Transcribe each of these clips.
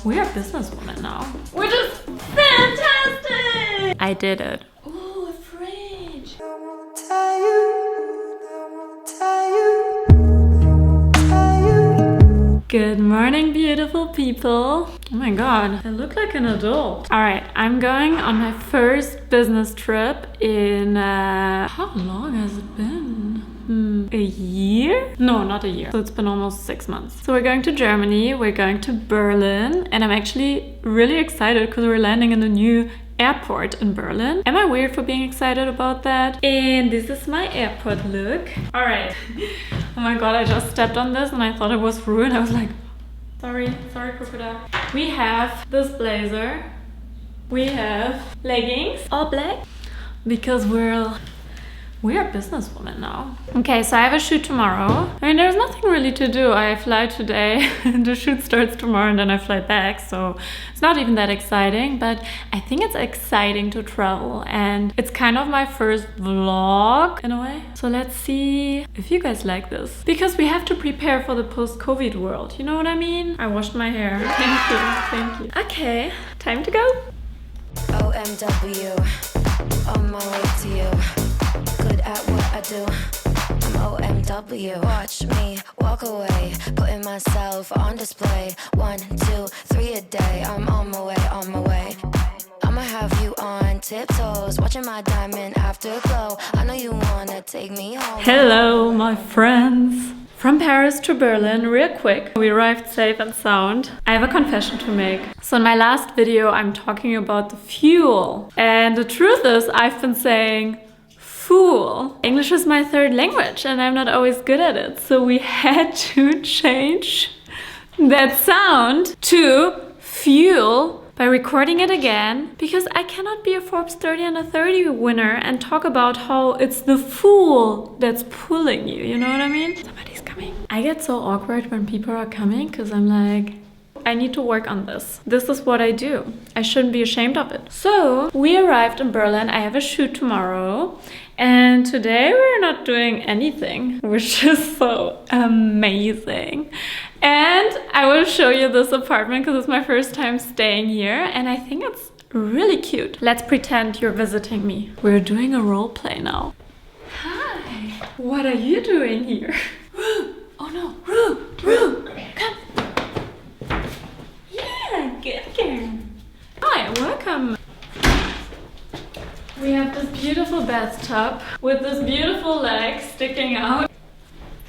We are businesswomen now. Which is fantastic! I did it. Ooh, a fridge. Good morning, beautiful people. Oh my god, I look like an adult. Alright, I'm going on my first business trip in... how long has it been? A year? No, not a year. So it's been almost 6 months. So we're going to Germany, we're going to Berlin, and I'm actually really excited because we're landing in a new airport in Berlin. Am I weird for being excited about that? And this is my airport look. Alright. Oh my god, I just stepped on this and I thought it was ruined. I was like, sorry crocodile. We have this blazer. We have leggings, all black, because we are businesswomen now. Okay, so I have a shoot tomorrow. I mean, there's nothing really to do. I fly today, the shoot starts tomorrow, and then I fly back. So it's not even that exciting, but I think it's exciting to travel. And it's kind of my first vlog in a way. So let's see if you guys like this. Because we have to prepare for the post-COVID world. You know what I mean? I washed my hair. Thank you. Okay, time to go. OMW, on my way to you. Good at what I do. I'm OMW. Watch me walk away, putting myself on display. 1, 2, 3 a day. I'm on my way, on my way. I'ma have you on tiptoes, watching my diamond afterglow. I know you wanna take me home. Hello, my friends. From Paris to Berlin, real quick. We arrived safe and sound. I have a confession to make. So in my last video, I'm talking about the fuel. And the truth is, I've been saying fool. English is my third language and I'm not always good at it. So we had to change that sound to fuel by recording it again, because I cannot be a Forbes 30 under 30 winner and talk about how it's the fool that's pulling you. You know what I mean? Somebody's coming. I get so awkward when people are coming because I'm like, I need to work on this. This is what I do. I shouldn't be ashamed of it. So we arrived in Berlin. I have a shoot tomorrow. And today we're not doing anything, which is so amazing. And I will show you this apartment because it's my first time staying here. And I think it's really cute. Let's pretend you're visiting me. We're doing a role play now. Hi. What are you doing here? Roo. Oh no. Roo. Come. Good girl. Hi, welcome. We have this beautiful bathtub with this beautiful leg sticking out.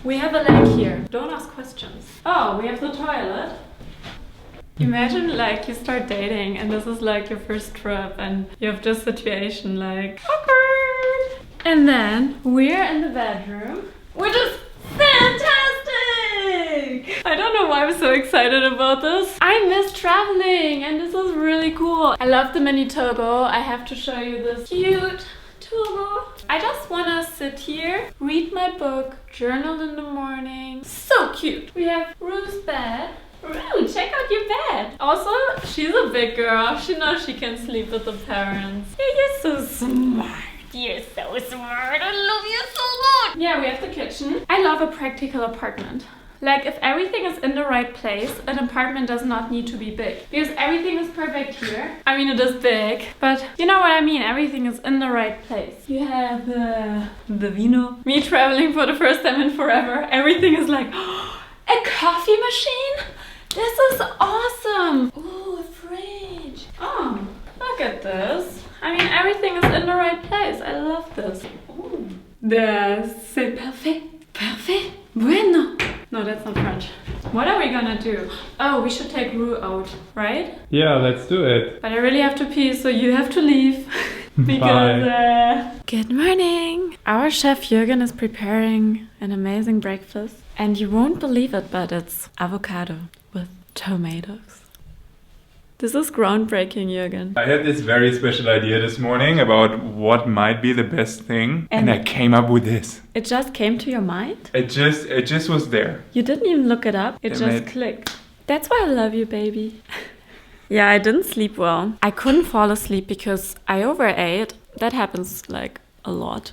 We have a leg here. Don't ask questions. Oh, we have the toilet. Imagine like you start dating and this is like your first trip and you have this situation like awkward. And then we're in the bedroom, which is fantastic! I don't know why I'm so excited about this. I miss traveling and this is really cool. I love the mini Togo. I have to show you this cute Togo. I just wanna sit here, read my book, journal in the morning. So cute. We have Rue's bed. Rue, check out your bed. Also, she's a big girl. She knows she can sleep with the parents. Yeah, you're so smart. You're so smart. I love you so much. Yeah, we have the kitchen. I love a practical apartment. Like, if everything is in the right place, an apartment does not need to be big. Because everything is perfect here. I mean, it is big, but you know what I mean? Everything is in the right place. You have the vino. Me traveling for the first time in forever. Everything is like, a coffee machine? This is awesome. Ooh, a fridge. Oh, look at this. I mean, everything is in the right place. I love this. Ooh. C'est parfait. Parfait. Bueno. No, that's not French. What are we gonna do? Oh, we should take Rue out, right? Yeah, let's do it. But I really have to pee, so you have to leave. Because, Good morning! Our chef Jürgen is preparing an amazing breakfast. And you won't believe it, but it's avocado with tomatoes. This is groundbreaking, Jürgen. I had this very special idea this morning about what might be the best thing, and I came up with this. It just came to your mind? It just was there. You didn't even look it up? It just clicked. That's why I love you, baby. Yeah, I didn't sleep well. I couldn't fall asleep because I overate. That happens like a lot.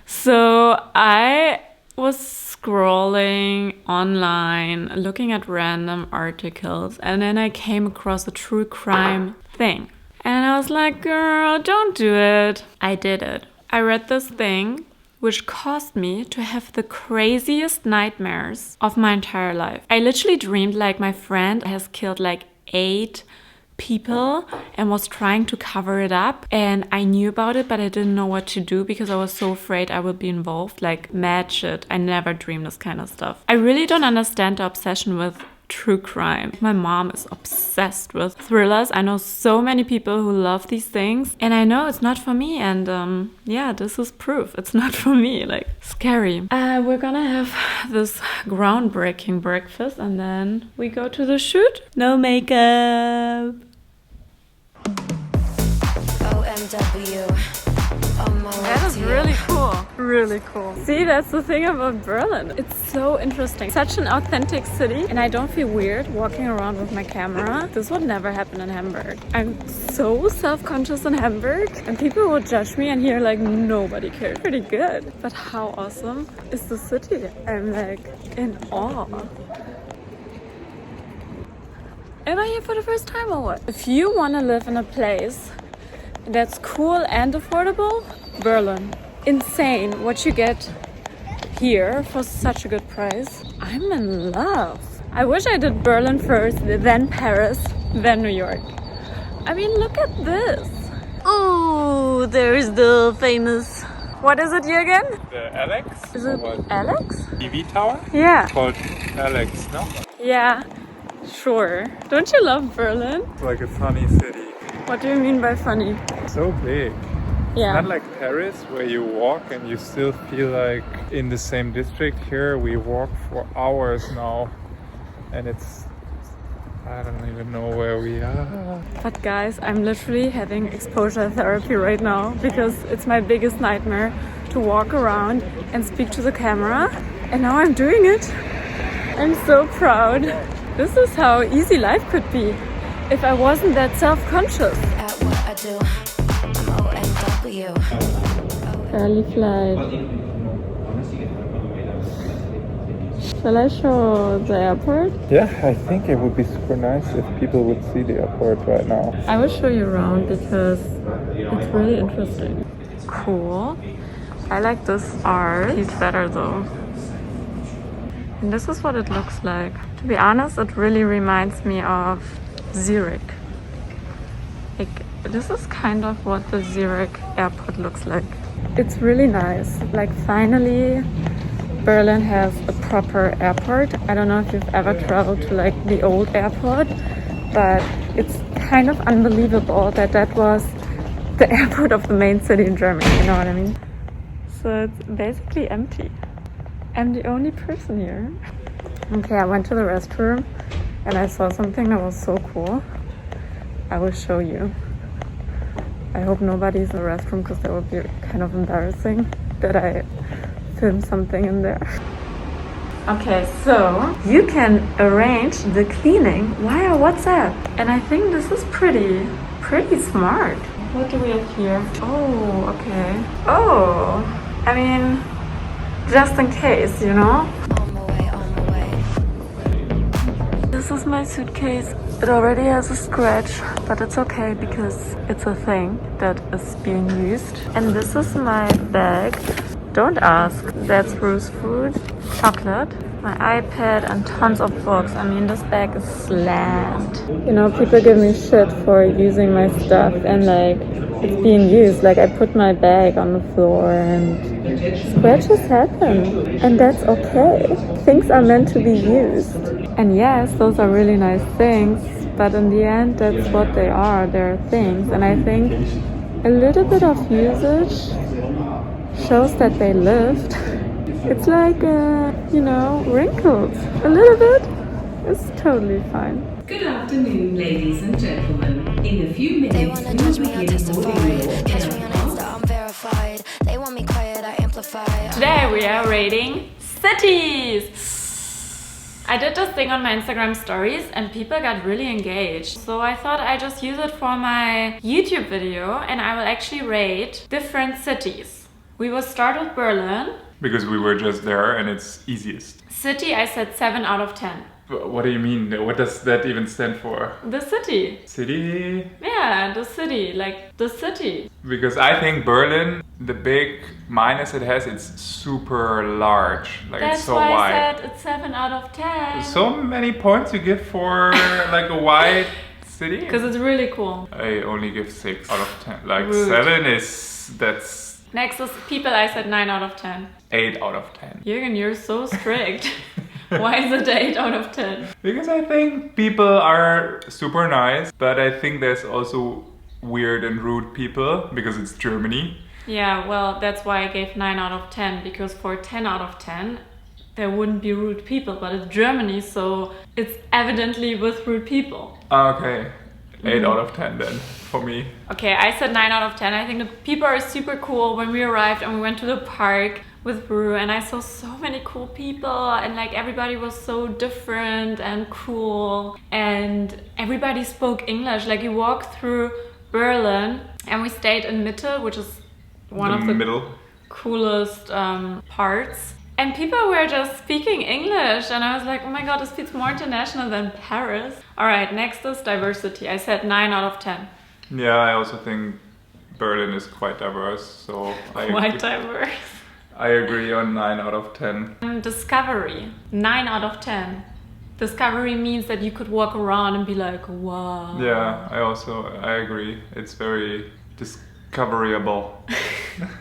So I was scrolling online, looking at random articles, and then I came across a true crime thing. And I was like, girl, don't do it. I did it. I read this thing which caused me to have the craziest nightmares of my entire life. I literally dreamed like my friend has killed like 8 people and was trying to cover it up, and I knew about it, but I didn't know what to do because I was so afraid I would be involved. Like, mad shit. I never dream this kind of stuff. I really don't understand the obsession with true crime. My mom is obsessed with thrillers. I know so many people who love these things, and I know it's not for me, and yeah, this is proof it's not for me. Like, scary. We're gonna have this groundbreaking breakfast and then we go to the shoot. No makeup. OMW. On my way That is to you. really cool. Really cool. See, that's the thing about Berlin. It's so interesting. Such an authentic city, and I don't feel weird walking around with my camera. This would never happen in Hamburg. I'm so self-conscious in Hamburg, and people would judge me, and here like nobody cares. Pretty good. But how awesome is the city? I'm like in awe. Am I here for the first time or what? If you want to live in a place that's cool and affordable, Berlin. Insane what you get here for such a good price. I'm in love. I wish I did Berlin first, then Paris, then New York. I mean, look at this. Oh, there's the famous... What is it here again? The Alex? Is it Or what? Alex? TV tower? Yeah. It's called Alex, no? Yeah, sure. Don't you love Berlin? It's like a funny city. What do you mean by funny? So big. Yeah. Not like Paris, where you walk and you still feel like in the same district. Here we walk for hours now, and I don't even know where we are. But guys, I'm literally having exposure therapy right now because it's my biggest nightmare to walk around and speak to the camera, and now I'm doing it. I'm so proud. This is how easy life could be if I wasn't that self-conscious. At what I do. I'm OMW. Early flight. Shall I show the airport? Yeah, I think it would be super nice if people would see the airport right now. I will show you around because it's really interesting. Cool. I like this art. He's better though. And this is what it looks like. To be honest, it really reminds me of Zurich. Like, this is kind of what the Zurich airport looks like. It's really nice. Like, finally Berlin has a proper airport. I don't know if you've ever traveled to like the old airport, but it's kind of unbelievable that that was the airport of the main city in Germany, you know what I mean? So it's basically empty. I'm the only person here. Okay, I went to the restroom and I saw something that was so cool. I will show you. I hope nobody's in the restroom because that would be kind of embarrassing that I film something in there. Okay, so you can arrange the cleaning via WhatsApp. And I think this is pretty smart. What do we have here? Oh, okay. Oh, I mean, just in case, you know? On my way, on my way. This is my suitcase. It already has a scratch, but it's okay because it's a thing that is being used. And this is my bag. Don't ask. That's Bruce food, chocolate, my iPad, and tons of books. I mean, this bag is slammed. You know, people give me shit for using my stuff and like it's being used. Like, I put my bag on the floor and scratches happen. And that's okay. Things are meant to be used. And yes, those are really nice things, but in the end, that's what they are. They're things. And I think a little bit of usage shows that they lived. It's like, you know, wrinkles. A little bit is totally fine. Good afternoon, ladies and gentlemen. In a few minutes, They wanna judge me, I'll testify. Catch me on boarding Insta, I'm verified. They want me quiet, I amplify. Today we are rating cities. I did this thing on my Instagram stories and people got really engaged. So I thought I'd just use it for my YouTube video and I will actually rate different cities. We will start with Berlin because we were just there and it's easiest. City, I said 7 out of 10. What do you mean? What does that even stand for? The city. City? Yeah, the city, like the city. Because I think Berlin, the big minus it has, it's super large. Like That's it's so why wide. I said it's 7 out of 10. So many points you give for like a wide city? Because it's really cool. I only give 6 out of 10. Like Rude. 7 is, that's Next is people, I said 9 out of 10. 8 out of 10. Jürgen, you're so strict. Why is it 8 out of 10? Because I think people are super nice, but I think there's also weird and rude people because it's Germany. Yeah, well, that's why I gave 9 out of 10, because for 10 out of 10, there wouldn't be rude people, but it's Germany, so it's evidently with rude people. Okay, 8 out of 10 then, for me. Okay, I said 9 out of 10. I think the people are super cool. When we arrived and we went to the park with Brew, and I saw so many cool people, and like everybody was so different and cool, and everybody spoke English. Like you walk through Berlin and we stayed in Mitte, which is one of the middle coolest parts, and people were just speaking English, and I was like, oh my god, this feels more international than Paris. All right, next is diversity. I said 9 out of 10. Yeah, I also think Berlin is quite diverse, so Quite diverse. I agree on 9 out of 10. Discovery, 9 out of 10. Discovery means that you could walk around and be like, wow. Yeah, I agree. It's very discoverable.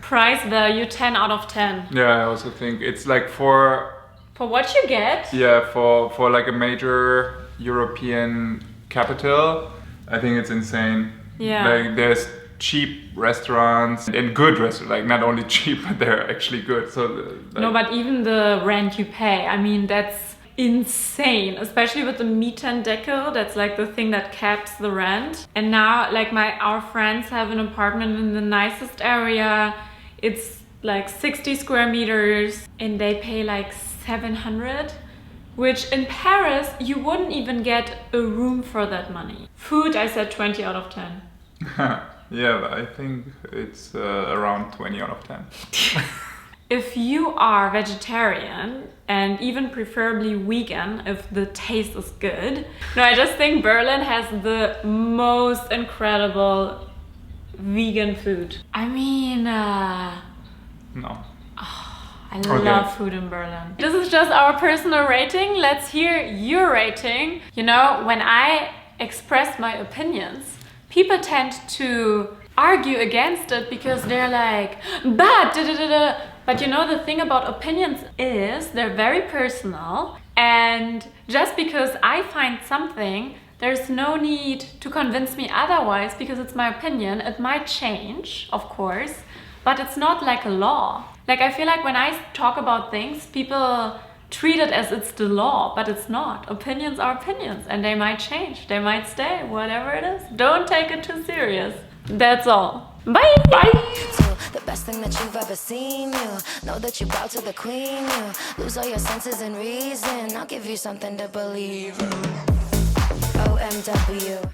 Price value, 10 out of 10. Yeah, I also think it's like for what you get. Yeah, for like a major European capital, I think it's insane. Yeah. Like there's cheap restaurants and good restaurants, like not only cheap, but they're actually good. So like, No, but even the rent you pay, I mean, that's insane, especially with the Mietendeckel. That's like the thing that caps the rent. And now like our friends have an apartment in the nicest area. It's like 60 square meters and they pay like 700, which in Paris you wouldn't even get a room for that money. Food, I said 20 out of 10. yeah, but I think it's around 20 out of 10. If you are vegetarian and even preferably vegan, if the taste is good. No, I just think Berlin has the most incredible vegan food. I mean, No. I love food in Berlin. This is just our personal rating. Let's hear your rating. You know, when I express my opinions, people tend to argue against it because they're like, but da-da-da-da. But you know, the thing about opinions is they're very personal, and just because I find something, there's no need to convince me otherwise because it's my opinion. It might change, of course, but it's not like a law. Like I feel like when I talk about things, people treat it as it's the law, but it's not. Opinions are opinions and they might change, they might stay, whatever it is. Don't take it too serious. That's all. Bye! Bye! The best thing that you've ever seen. You know that you bow to the queen. You lose all your senses and reason. I'll give you something to believe in. OMW.